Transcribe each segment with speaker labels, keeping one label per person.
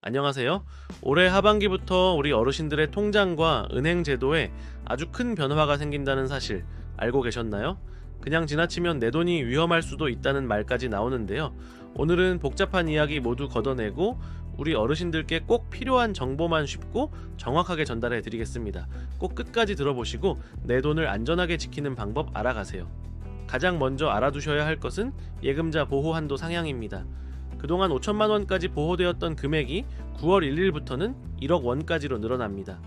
Speaker 1: 안녕하세요. 올해 하반기부터 우리 어르신들의 통장과 은행 제도에 아주 큰 변화가 생긴다는 사실 알고 계셨나요? 그냥 지나치면 내 돈이 위험할 수도 있다는 말까지 나오는데요. 오늘은 복잡한 이야기 모두 걷어내고 우리 어르신들께 꼭 필요한 정보만 쉽고 정확하게 전달해 드리겠습니다. 꼭 끝까지 들어보시고 내 돈을 안전하게 지키는 방법 알아가세요. 가장 먼저 알아두셔야 할 것은 예금자 보호 한도 상향입니다. 그동안 5천만 원까지 보호되었던 금액이 9월 1일부터는 1억 원까지로 늘어납니다.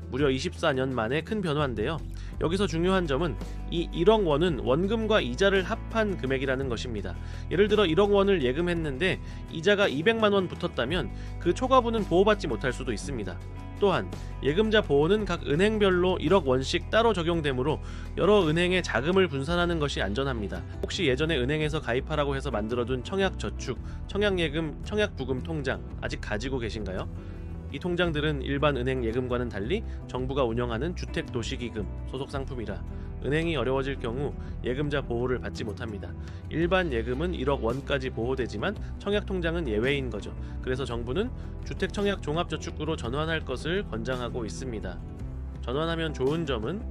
Speaker 1: 무려 24년 만에 큰 변화인데요. 여기서 중요한 점은 이 1억 원은 원금과 이자를 합한 금액이라는 것입니다. 예를 들어 1억 원을 예금했는데 이자가 200만 원 붙었다면 그 초과분은 보호받지 못할 수도 있습니다. 또한 예금자 보호는 각 은행별로 1억 원씩 따로 적용되므로 여러 은행에 자금을 분산하는 것이 안전합니다. 혹시 예전에 은행에서 가입하라고 해서 만들어둔 청약저축, 청약예금, 청약부금 통장 아직 가지고 계신가요? 이 통장들은 일반 은행 예금과는 달리 정부가 운영하는 주택도시기금 소속 상품이라 은행이 어려워질 경우 예금자 보호를 받지 못합니다. 일반 예금은 1억 원까지 보호되지만 청약통장은 예외인 거죠. 그래서 정부는 주택청약종합저축으로 전환할 것을 권장하고 있습니다. 전환하면 좋은 점은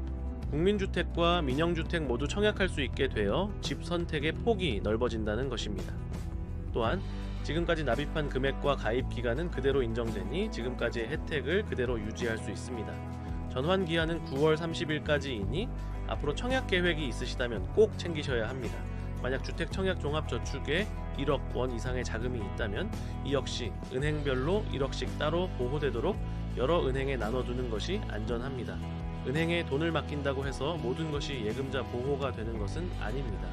Speaker 1: 국민주택과 민영주택 모두 청약할 수 있게 되어 집 선택의 폭이 넓어진다는 것입니다. 또한 지금까지 납입한 금액과 가입 기간은 그대로 인정되니 지금까지의 혜택을 그대로 유지할 수 있습니다. 전환 기한은 9월 30일까지이니 앞으로 청약 계획이 있으시다면 꼭 챙기셔야 합니다. 만약 주택청약종합저축에 1억 원 이상의 자금이 있다면 이 역시 은행별로 1억씩 따로 보호되도록 여러 은행에 나눠두는 것이 안전합니다. 은행에 돈을 맡긴다고 해서 모든 것이 예금자 보호가 되는 것은 아닙니다.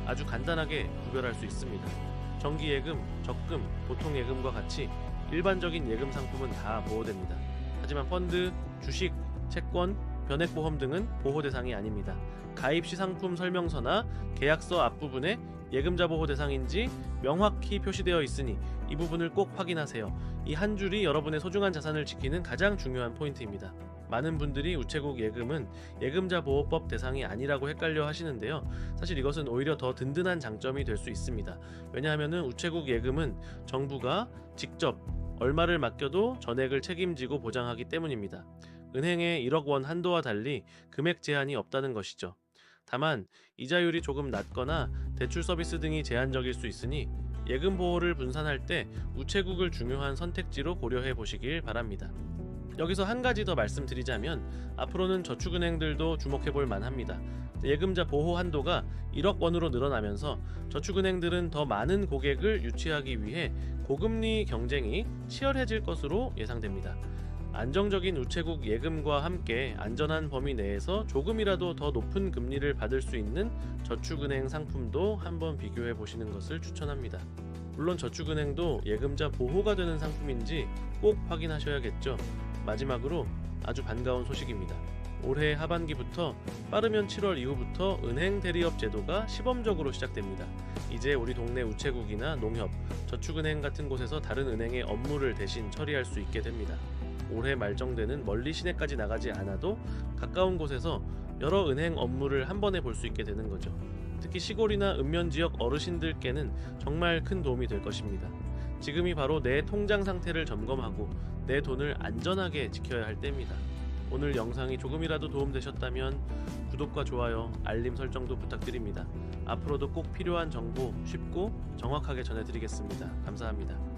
Speaker 1: 아주 간단하게 구별할 수 있습니다. 정기예금, 적금, 보통예금과 같이 일반적인 예금 상품은 다 보호됩니다. 하지만 펀드, 주식, 채권, 변액보험 등은 보호 대상이 아닙니다. 가입시 상품 설명서나 계약서 앞부분에 예금자 보호 대상인지 명확히 표시되어 있으니 이 부분을 꼭 확인하세요. 이 한 줄이 여러분의 소중한 자산을 지키는 가장 중요한 포인트입니다. 많은 분들이 우체국 예금은 예금자 보호법 대상이 아니라고 헷갈려 하시는데요. 사실 이것은 오히려 더 든든한 장점이 될 수 있습니다. 왜냐하면 우체국 예금은 정부가 직접 얼마를 맡겨도 전액을 책임지고 보장하기 때문입니다. 은행의 1억 원 한도와 달리 금액 제한이 없다는 것이죠. 다만 이자율이 조금 낮거나 대출 서비스 등이 제한적일 수 있으니 예금 보호를 분산할 때 우체국을 중요한 선택지로 고려해 보시길 바랍니다. 여기서 한 가지 더 말씀드리자면 앞으로는 저축은행들도 주목해 볼 만합니다. 예금자 보호 한도가 1억 원으로 늘어나면서 저축은행들은 더 많은 고객을 유치하기 위해 고금리 경쟁이 치열해질 것으로 예상됩니다. 안정적인 우체국 예금과 함께 안전한 범위 내에서 조금이라도 더 높은 금리를 받을 수 있는 저축은행 상품도 한번 비교해 보시는 것을 추천합니다. 물론 저축은행도 예금자 보호가 되는 상품인지 꼭 확인하셔야겠죠. 마지막으로 아주 반가운 소식입니다. 올해 하반기부터 빠르면 7월 이후부터 은행 대리업 제도가 시범적으로 시작됩니다. 이제 우리 동네 우체국이나 농협, 저축은행 같은 곳에서 다른 은행의 업무를 대신 처리할 수 있게 됩니다. 올해 말정되는 멀리 시내까지 나가지 않아도 가까운 곳에서 여러 은행 업무를 한 번에 볼 수 있게 되는 거죠. 특히 시골이나 읍면 지역 어르신들께는 정말 큰 도움이 될 것입니다. 지금이 바로 내 통장 상태를 점검하고 내 돈을 안전하게 지켜야 할 때입니다. 오늘 영상이 조금이라도 도움되셨다면 구독과 좋아요, 알림 설정도 부탁드립니다. 앞으로도 꼭 필요한 정보 쉽고 정확하게 전해드리겠습니다. 감사합니다.